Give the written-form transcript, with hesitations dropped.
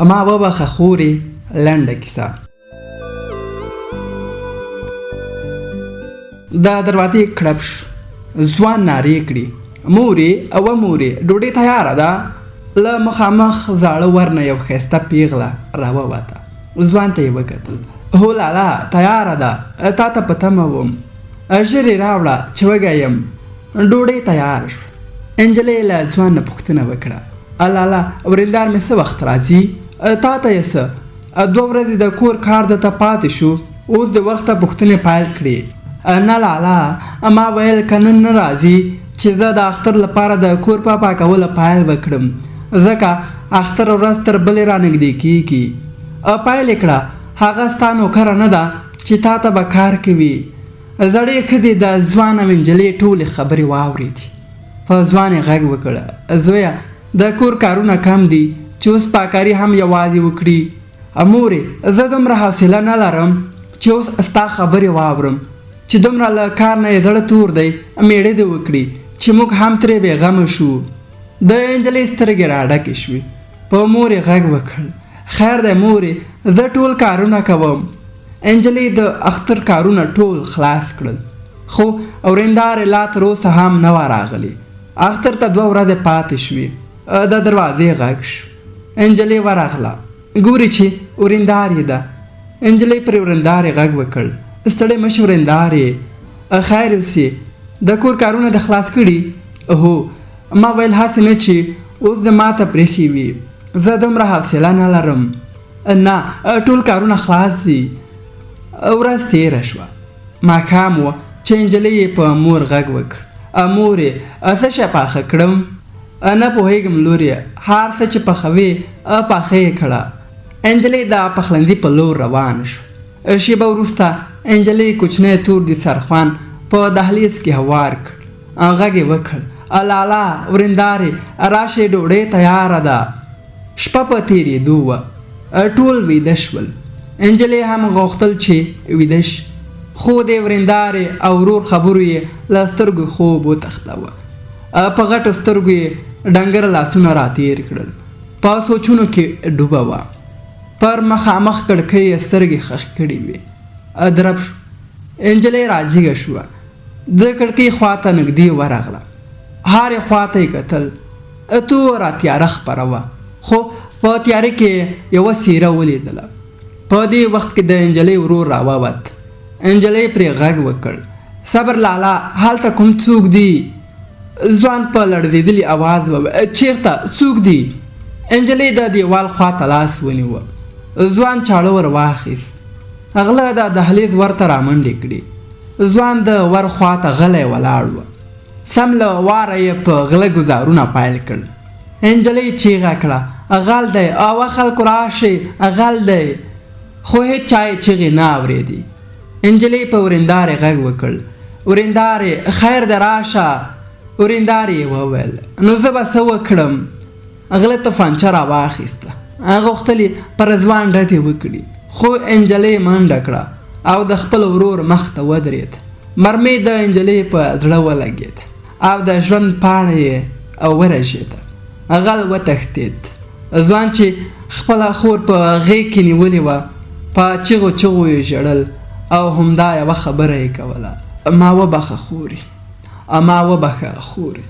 ما وبخښه خورې لنډه کیسه. د دروازې کړپ شو. ځوان نارې کړې مورې او مورې ډوډۍ تیاره ده. له مخامخ زاړه ور نه یو ښایسته پیغله راووته. ځوان ته یې وکتل. هو لالا تیاره ده، تا ته په تمه وم، ژر یې راوړه چې وږی یم. ډوډۍ تیاره شوه. نجلۍ له ځوان نه پوښتنه وکړه لالا ورېندار مې څه وخت راځي؟ تا ته یې څه 2 ورځې د کور کار درته پاتې شو، اوس د وخته پوښتنې پیل کړې. نه لالا ما ویل که نن نه راځي چې زه د اختر لپاره د کور په پاکولو پیل وکړم، ځکه اختر ورځ تر بلې رانږدې کېږي. پیل یې کړه هغه ستا نوکره نه ده چې تا ته به کار کوي. زړې ښځې د ځوان او نجلۍ ټولې خبرې واورېدې. په ځوان یې غږ وکړه زویه د کور کارونه کم دي چې اوس پاکاري هم یوازې وکړي. مورې زه دومره حوصله نه لرم چې اوس ستا خبرې واورم چې دومره له کار نه یې زړه تور دی. میړه دې وکړي چې موږ هم ترې بېغمه شو. د نجلۍ سترګې راډکې شوې. په مور یې غږ وکړ خیر دی مورې زه ټول کارونه کوم. نجلۍ د اختر کارونه ټول خلاص کړل، خو ورېندارې لا تر اوسه هم نه وه راغلې. اختر ته 2 ورځې پاتې شوې. د دروازې غږ شو. نجلۍ ورغله، ګوري چې ورېندارې ده. نجلۍ پرې ورېندارې غږ وکړ ستړی مه شې ورېندارې، خیر اوسې د کور کارونه د خلاص کړي؟ هو ما ویل هسې نه چې اوس د ماته پرېښې وي، زه دومره حوصله نه لرم. نه ټول کارونه خلاص دي. ورځ تېره شوه. ماښام وه چې نجلۍ یې په مور غږ وکړ مورې څه شی پاخه کړم؟ نه پوهېږم لورې، هر څه چې پخوې پاخه یې کړه. نجلۍ د پخلنځي په لور روانه شوه. شېبه وروسته نجلۍ کوچنی تور دسترخوان په دهلیز کې هوار کړ. غږ یې وکړ لالا ورېندارې راشئ ډوډۍ تیاره ده. شپه په تېرېدو وه. ټول ویده شول. نجلۍ هم غوښتل چې ویده شي، خو د ورېندارې او ورور خبرو یې له سترګو خوب وتښتاوه. په غټو سترګو یې ډنګر لاسونه راتېر کړل. په سوچونو کې ډوبه وه. پر مخامخ کړکۍ یې سترګې خښ کړې وې. درب شو. نجلۍ راجیګه شوه. د کړکۍ خواته نږدې ورغله. هرې خواته یې کتل. توره تیاره خپره وه، خو په تیاره کې یوه څېره ولیدله. په دې وخت کې د نجلۍ ورور راووت. نجلۍ پرې غږ وکړ صبر لالا هلته کوم څوک دي؟ ځوان په لړزېدلي اواز وویل چېرته څوک دي؟ نجلۍ د دیوال خواته لاس ونیوه. ځوان چاړه ور واخیست. غله د دهلیز ورته رامنډې کړې. ځوان د ور خواته غلی ولاړ و. سم له واره یې په غله ګزارونه پیل کړل. نجلۍ چیغه کړه غل دی او خلکو راشئ غل دی، خو هېڅ چا یې چیغې نه اورېدې. نجلۍ په ورېندارې غږ وکړ ورېندارې خیر دی راشه. ورېندارې یې وویل نو زه به څه وکړم؟ غله توفانچه راواخیسته. غوښتل یې پر ځوان ډزې وکړي، خو نجلۍ منډه کړه او د خپل ورور مخ ته ودرېد. مرمۍ د نجلۍ په زړه ولګېد او د ژوند پاڼه یې ورژېده. غل وتښتېد. ځوان چې خپله خور په غېږ کې نیولې وه په چغو چغو یې ژړل او همدا یوه خبره یې کوله ما وبخښه خورې، ما وبخښه خورې.